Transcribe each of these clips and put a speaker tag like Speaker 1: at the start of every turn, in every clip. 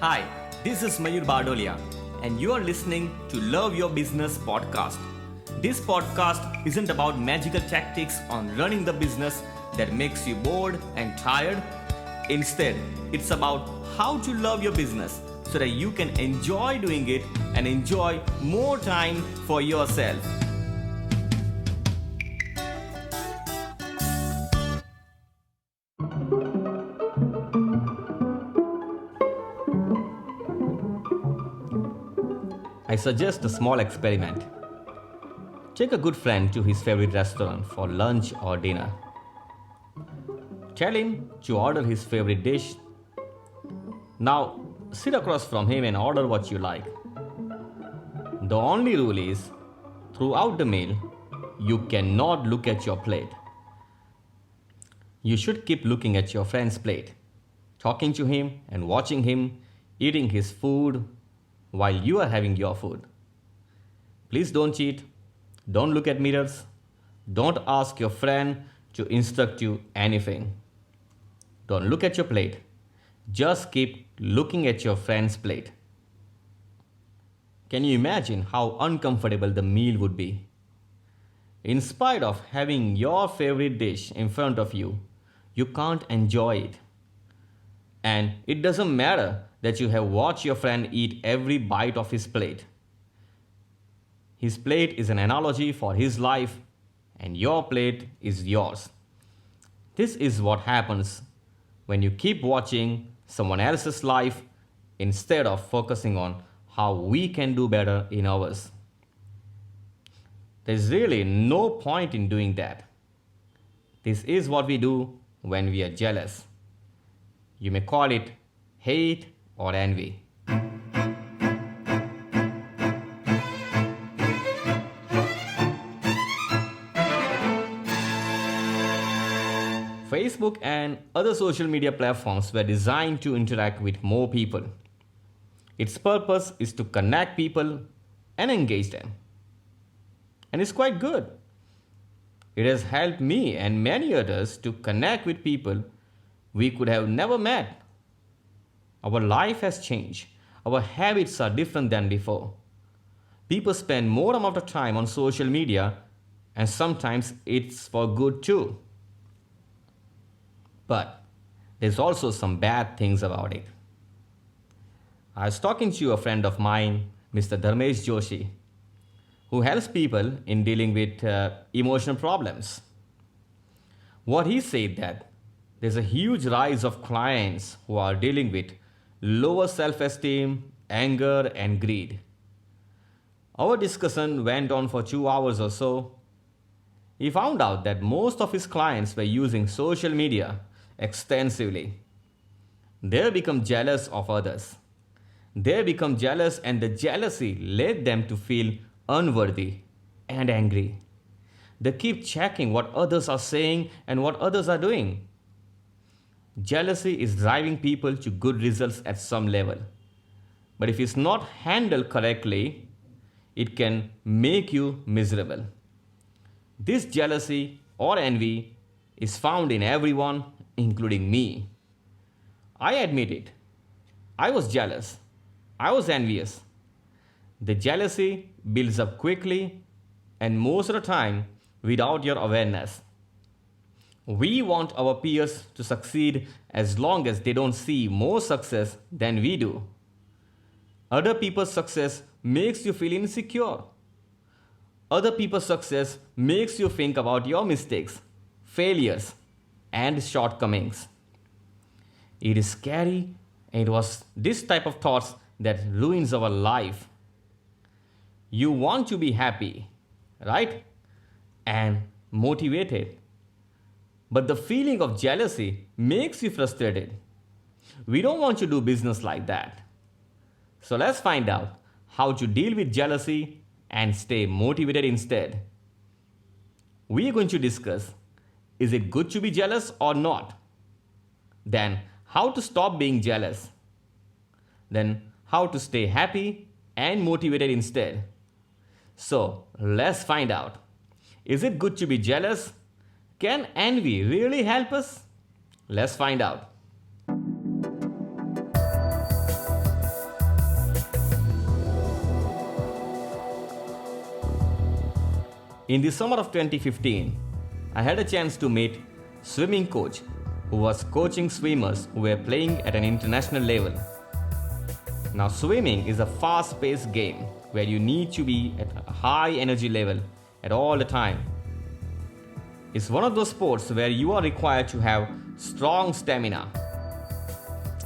Speaker 1: Hi, this is Mayur Bardolia, and you are listening to Love Your Business podcast. This podcast isn't about magical tactics on running the business that makes you bored and tired. Instead, it's about how to love your business so that you can enjoy doing it and enjoy more time for yourself. I suggest a small experiment. Take a good friend to his favorite restaurant for lunch or dinner. Tell him to order his favorite dish. Now, sit across from him and order what you like. The only rule is, throughout the meal, you cannot look at your plate. You should keep looking at your friend's plate, talking to him and watching him eating his food while you are having your food. Please don't cheat, don't look at mirrors, don't ask your friend to instruct you anything. Don't look at your plate, just keep looking at your friend's plate. Can you imagine how uncomfortable the meal would be? In spite of having your favorite dish in front of you, you can't enjoy it. And it doesn't matter that you have watched your friend eat every bite of his plate. His plate is an analogy for his life, and your plate is yours. This is what happens when you keep watching someone else's life instead of focusing on how we can do better in ours. There's really no point in doing that. This is what we do when we are jealous. You may call it hate or envy. Facebook and other social media platforms were designed to interact with more people. Its purpose is to connect people and engage them. And it's quite good. It has helped me and many others to connect with people we could have never met. Our life has changed. Our habits are different than before. People spend more amount of time on social media, and sometimes it's for good too. But there's also some bad things about it. I was talking to a friend of mine, Mr. Dharmesh Joshi, who helps people in dealing with emotional problems. What he said that there's a huge rise of clients who are dealing with lower self-esteem, anger, and greed. Our discussion went on for 2 hours or so. He found out that most of his clients were using social media extensively. They become jealous of others. They become jealous, and the jealousy led them to feel unworthy and angry. They keep checking what others are saying and what others are doing. Jealousy is driving people to good results at some level. But if it's not handled correctly, it can make you miserable. This jealousy or envy is found in everyone, including me. I admit it. I was jealous. I was envious. The jealousy builds up quickly and most of the time without your awareness. We want our peers to succeed as long as they don't see more success than we do. Other people's success makes you feel insecure. Other people's success makes you think about your mistakes, failures, and shortcomings. It is scary, and it was this type of thoughts that ruins our life. You want to be happy, right? And motivated. But the feeling of jealousy makes you frustrated. We don't want to do business like that. So let's find out how to deal with jealousy and stay motivated instead. We are going to discuss, is it good to be jealous or not? Then how to stop being jealous. Then how to stay happy and motivated instead. So let's find out. Is it good to be jealous? Can envy really help us? Let's find out. In the summer of 2015, I had a chance to meet swimming coach who was coaching swimmers who were playing at an international level. Now swimming is a fast-paced game where you need to be at a high energy level at all the time. It's one of those sports where you are required to have strong stamina.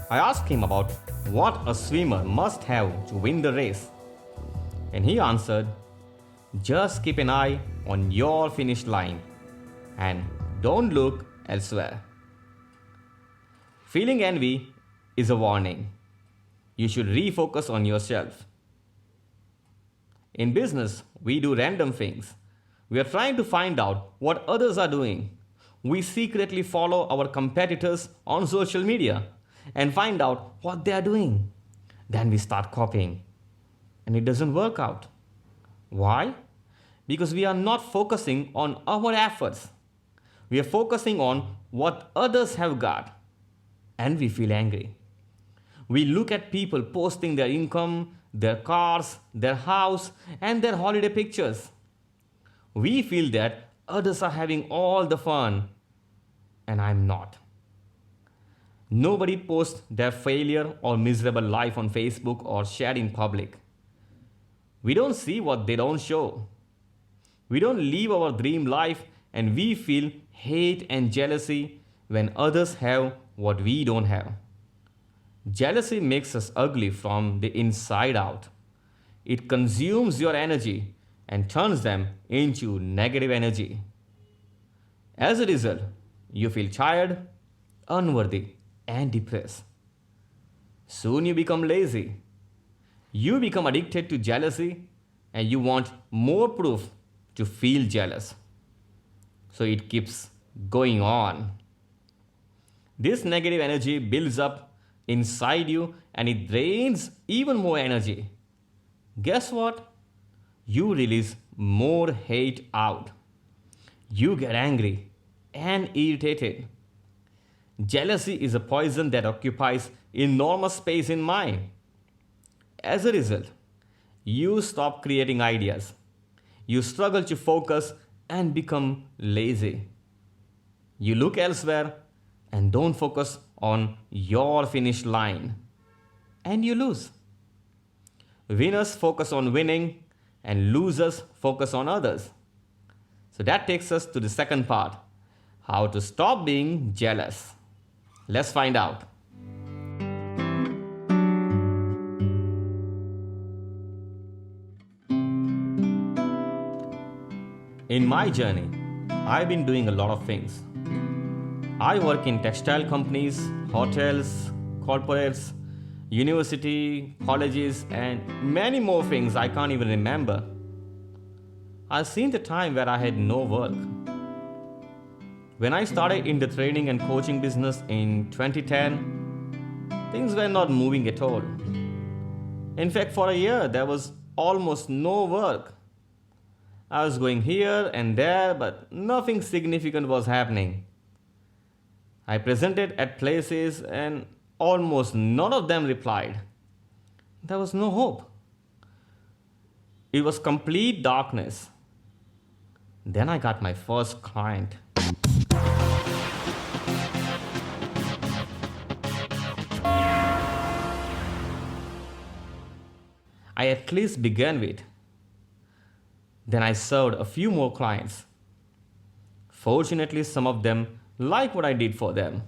Speaker 1: I asked him about what a swimmer must have to win the race. And he answered, just keep an eye on your finish line and don't look elsewhere. Feeling envy is a warning. You should refocus on yourself. In business, we do random things. We are trying to find out what others are doing. We secretly follow our competitors on social media and find out what they are doing. Then we start copying. And it doesn't work out. Why? Because we are not focusing on our efforts. We are focusing on what others have got. And we feel angry. We look at people posting their income, their cars, their house, and their holiday pictures. We feel that others are having all the fun, and I'm not. Nobody posts their failure or miserable life on Facebook or share in public. We don't see what they don't show. We don't live our dream life, and we feel hate and jealousy when others have what we don't have. Jealousy makes us ugly from the inside out. It consumes your energy and turns them into negative energy. As a result, you feel tired, unworthy, and depressed. Soon you become lazy. You become addicted to jealousy and you want more proof to feel jealous. So it keeps going on. This negative energy builds up inside you and it drains even more energy. Guess what? You release more hate out. You get angry and irritated. Jealousy is a poison that occupies enormous space in mind. As a result, you stop creating ideas. You struggle to focus and become lazy. You look elsewhere and don't focus on your finish line. And you lose. Winners focus on winning and losers focus on others. So that takes us to the second part, how to stop being jealous. Let's find out. In my journey, I've been doing a lot of things. I work in textile companies, hotels, corporates, university, colleges, and many more things I can't even remember. I've seen the time where I had no work. When I started in the training and coaching business in 2010, things were not moving at all. In fact, for a year, there was almost no work. I was going here and there, but nothing significant was happening. I presented at places and almost none of them replied. There was no hope. It was complete darkness. Then I got my first client. I at least began with. Then I served a few more clients. Fortunately, some of them liked what I did for them.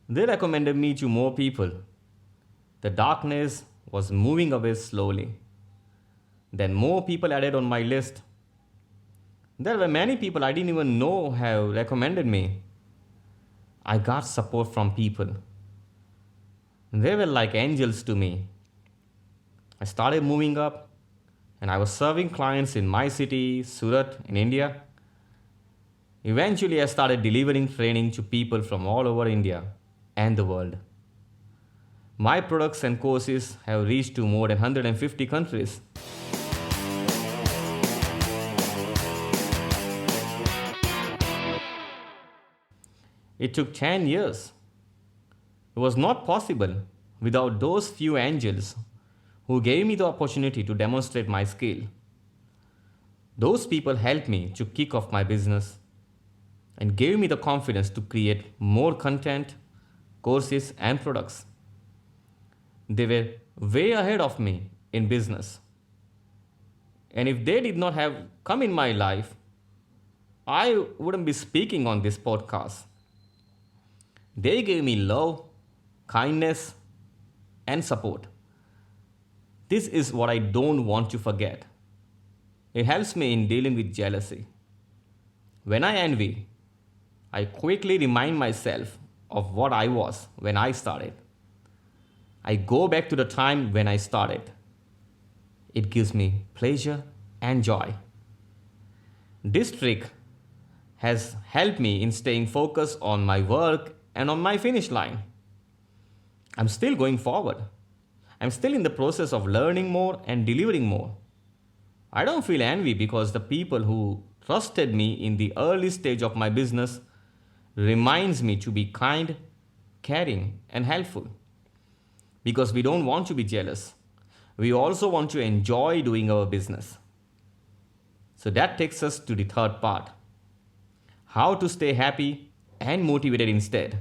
Speaker 1: They recommended me to more people. The darkness was moving away slowly. Then more people added on my list. There were many people I didn't even know have recommended me. I got support from people. They were like angels to me. I started moving up and I was serving clients in my city, Surat, in India. Eventually, I started delivering training to people from all over India and the world. My products and courses have reached to more than 150 countries. It took 10 years. It was not possible without those few angels who gave me the opportunity to demonstrate my skill. Those people helped me to kick off my business and gave me the confidence to create more content, courses, and products. They were way ahead of me in business. And if they did not have come in my life, I wouldn't be speaking on this podcast. They gave me love, kindness, and support. This is what I don't want to forget. It helps me in dealing with jealousy. When I envy, I quickly remind myself of what I was when I started. I go back to the time when I started. It gives me pleasure and joy. This trick has helped me in staying focused on my work and on my finish line. I'm still going forward. I'm still in the process of learning more and delivering more. I don't feel envy because the people who trusted me in the early stage of my business reminds me to be kind, caring, and helpful. Because we don't want to be jealous. We also want to enjoy doing our business. So that takes us to the third part. How to stay happy and motivated instead.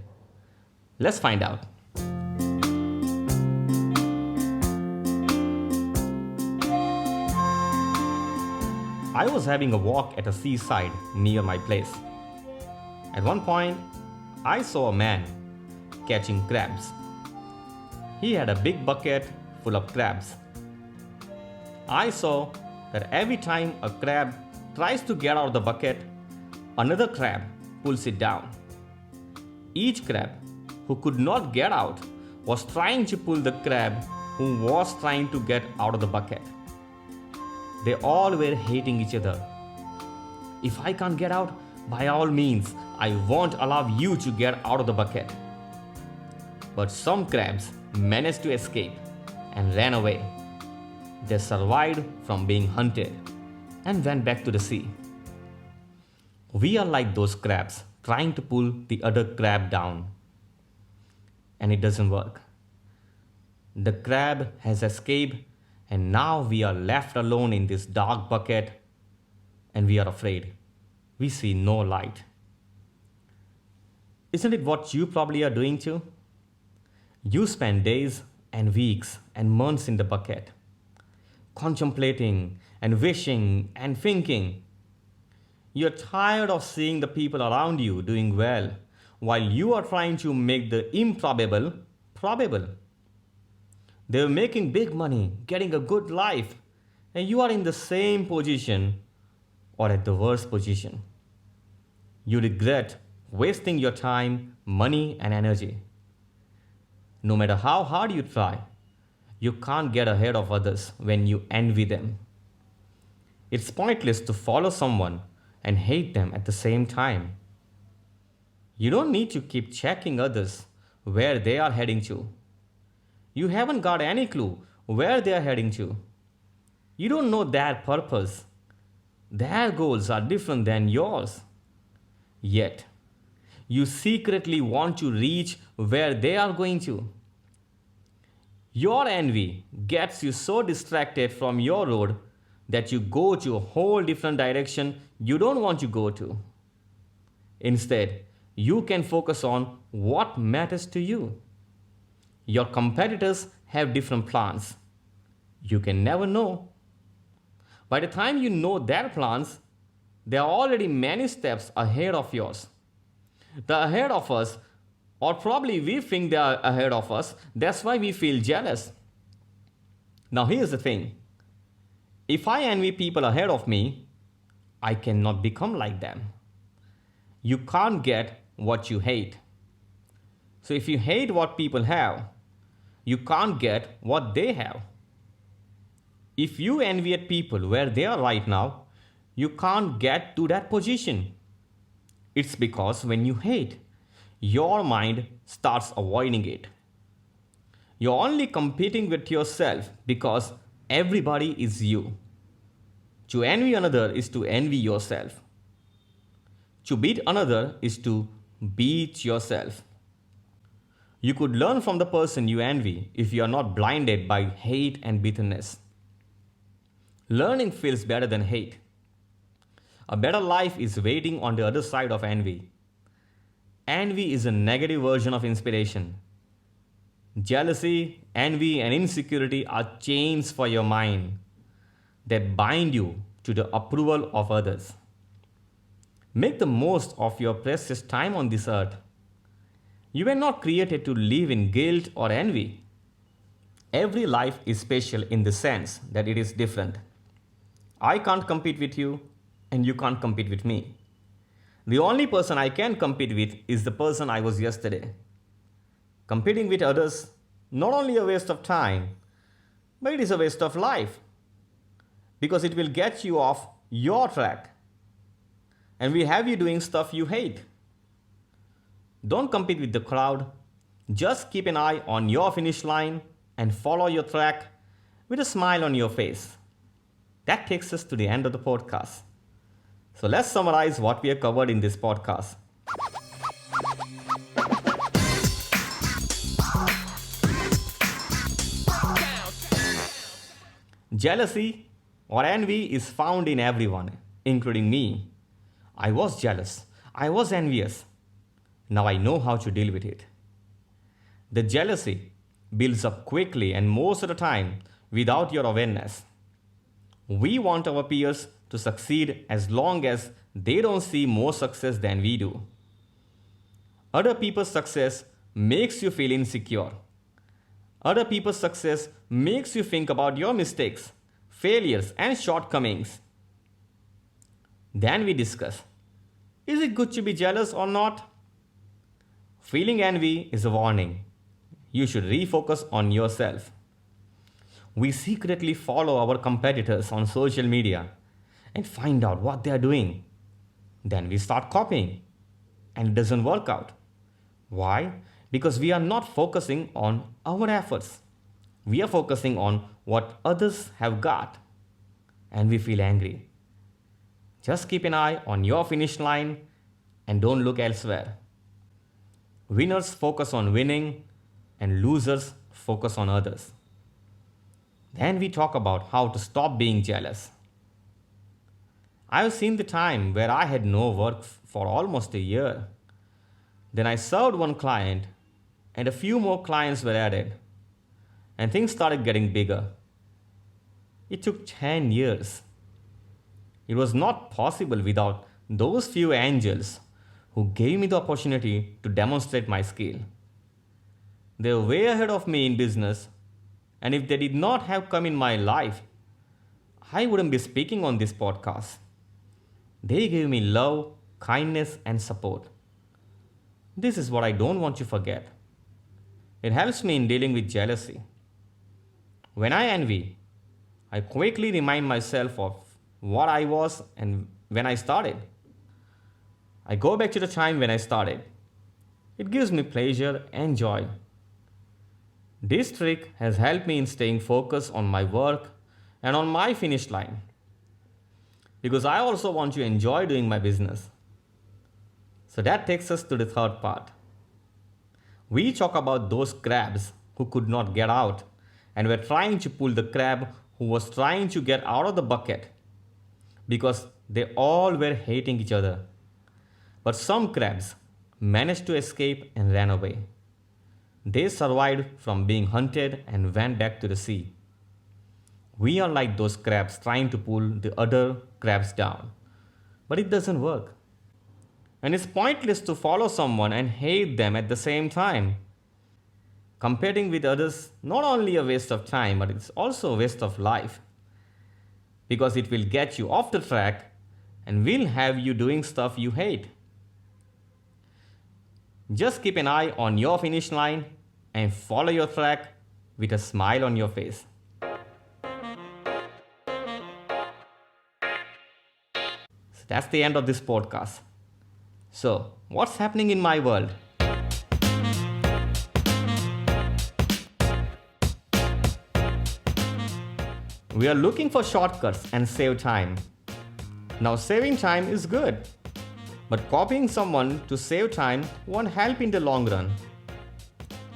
Speaker 1: Let's find out. I was having a walk at a seaside near my place. At one point, I saw a man catching crabs. He had a big bucket full of crabs. I saw that every time a crab tries to get out of the bucket, another crab pulls it down. Each crab who could not get out was trying to pull the crab who was trying to get out of the bucket. They all were hating each other. If I can't get out, by all means, I won't allow you to get out of the bucket. But some crabs managed to escape and ran away. They survived from being hunted and went back to the sea. We are like those crabs trying to pull the other crab down. And it doesn't work. The crab has escaped, and now we are left alone in this dark bucket, and we are afraid. We see no light. Isn't it what you probably are doing too? You spend days and weeks and months in the bucket, contemplating and wishing and thinking. You're tired of seeing the people around you doing well while you are trying to make the improbable probable. They're making big money, getting a good life, and you are in the same position or at the worst position. You regret wasting your time, money, and energy. No matter how hard you try, you can't get ahead of others when you envy them. It's pointless to follow someone and hate them at the same time. You don't need to keep checking others where they are heading to. You haven't got any clue where they are heading to. You don't know their purpose. Their goals are different than yours. Yet, you secretly want to reach where they are going to. Your envy gets you so distracted from your road that you go to a whole different direction you don't want to go to. Instead, you can focus on what matters to you. Your competitors have different plans. You can never know. By the time you know their plans, they are already many steps ahead of yours. The ahead of us, or probably we think they are ahead of us, that's why we feel jealous. Now here's the thing. If I envy people ahead of me, I cannot become like them. You can't get what you hate. So if you hate what people have, you can't get what they have. If you envy at people where they are right now, you can't get to that position. It's because when you hate, your mind starts avoiding it. You're only competing with yourself because everybody is you. To envy another is to envy yourself. To beat another is to beat yourself. You could learn from the person you envy if you are not blinded by hate and bitterness. Learning feels better than hate. A better life is waiting on the other side of envy. Envy is a negative version of inspiration. Jealousy, envy, and insecurity are chains for your mind that bind you to the approval of others. Make the most of your precious time on this earth. You were not created to live in guilt or envy. Every life is special in the sense that it is different. I can't compete with you, and you can't compete with me. The only person I can compete with is the person I was yesterday. Competing with others, not only a waste of time, but it is a waste of life because it will get you off your track and will have you doing stuff you hate. Don't compete with the crowd. Just keep an eye on your finish line and follow your track with a smile on your face. That takes us to the end of the podcast. So let's summarize what we have covered in this podcast. Jealousy or envy is found in everyone, including me. I was jealous. I was envious. Now I know how to deal with it. The jealousy builds up quickly and most of the time without your awareness. We want our peers to succeed as long as they don't see more success than we do. Other people's success makes you feel insecure. Other people's success makes you think about your mistakes, failures, and shortcomings. Then we discuss, is it good to be jealous or not? Feeling envy is a warning. You should refocus on yourself. We secretly follow our competitors on social media and find out what they are doing. Then we start copying and it doesn't work out. Why? Because we are not focusing on our efforts. We are focusing on what others have got and we feel angry. Just keep an eye on your finish line and don't look elsewhere. Winners focus on winning and losers focus on others. Then we talk about how to stop being jealous. I've seen the time where I had no work for almost a year. Then I served one client and a few more clients were added and things started getting bigger. It took 10 years. It was not possible without those few angels who gave me the opportunity to demonstrate my skill. They were way ahead of me in business, and if they did not have come in my life, I wouldn't be speaking on this podcast. They gave me love, kindness, and support. This is what I don't want to forget. It helps me in dealing with jealousy. When I envy, I quickly remind myself of what I was and when I started. I go back to the time when I started. It gives me pleasure and joy. This trick has helped me in staying focused on my work and on my finish line. Because I also want to enjoy doing my business. So that takes us to the third part. We talk about those crabs who could not get out and were trying to pull the crab who was trying to get out of the bucket because they all were hating each other. But some crabs managed to escape and ran away. They survived from being hunted and went back to the sea. We are like those crabs trying to pull the other crabs down. But it doesn't work. And it's pointless to follow someone and hate them at the same time. Competing with others not only a waste of time, but it's also a waste of life. Because it will get you off the track and will have you doing stuff you hate. Just keep an eye on your finish line and follow your track with a smile on your face. So that's the end of this podcast. So, what's happening in my world? We are looking for shortcuts and save time. Now, saving time is good. But copying someone to save time won't help in the long run.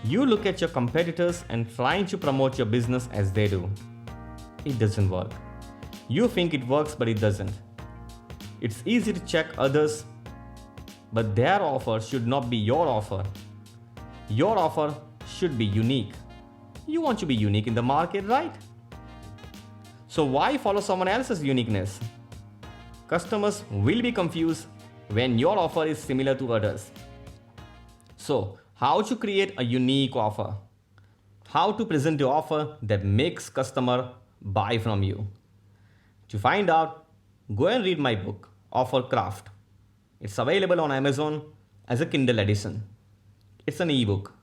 Speaker 1: You look at your competitors and trying to promote your business as they do. It doesn't work. You think it works, but it doesn't. It's easy to check others, but their offer should not be your offer. Your offer should be unique. You want to be unique in the market, right? So why follow someone else's uniqueness? Customers will be confused when your offer is similar to others. So, how to create a unique offer? How to present the offer that makes customer buy from you? To find out, go and read my book, Offer Craft. It's available on Amazon as a Kindle edition. It's an ebook.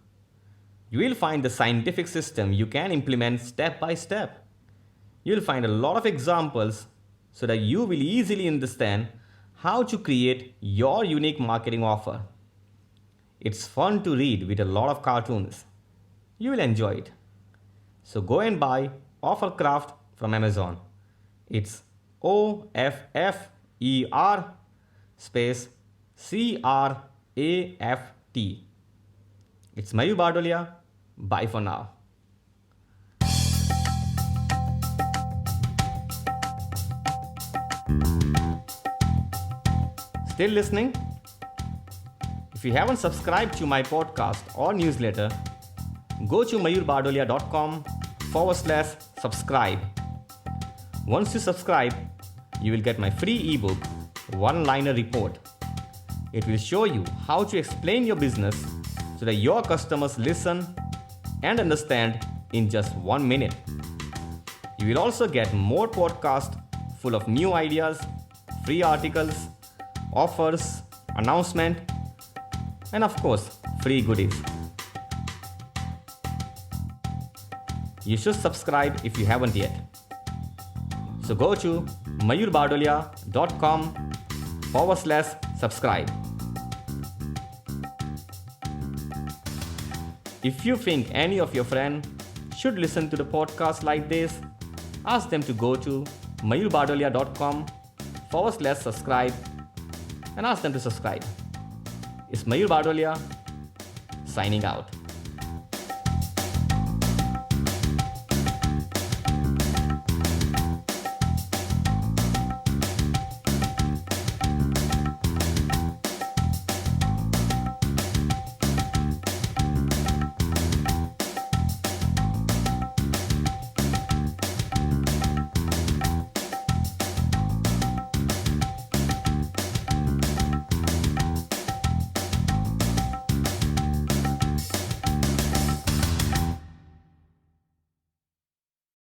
Speaker 1: You will find the scientific system you can implement step by step. You'll find a lot of examples so that you will easily understand how to create your unique marketing offer. It's fun to read with a lot of cartoons. You will enjoy it. So go and buy Offer Craft from Amazon. It's OFFER space CRAFT. It's Mayur Bardolia. Bye for now. Still listening? If you haven't subscribed to my podcast or newsletter, go to mayurbardolia.com/subscribe. Once you subscribe, you will get my free ebook, One-Liner Report. It will show you how to explain your business so that your customers listen and understand in just 1 minute. You will also get more podcasts full of new ideas, free articles, offers, announcement, and of course, free goodies. You should subscribe if you haven't yet. So go to mayurbardolia.com/subscribe. If you think any of your friends should listen to the podcast like this, ask them to go to mayurbardolia.com/subscribe and ask them to subscribe. It's Mayur Bardolia signing out.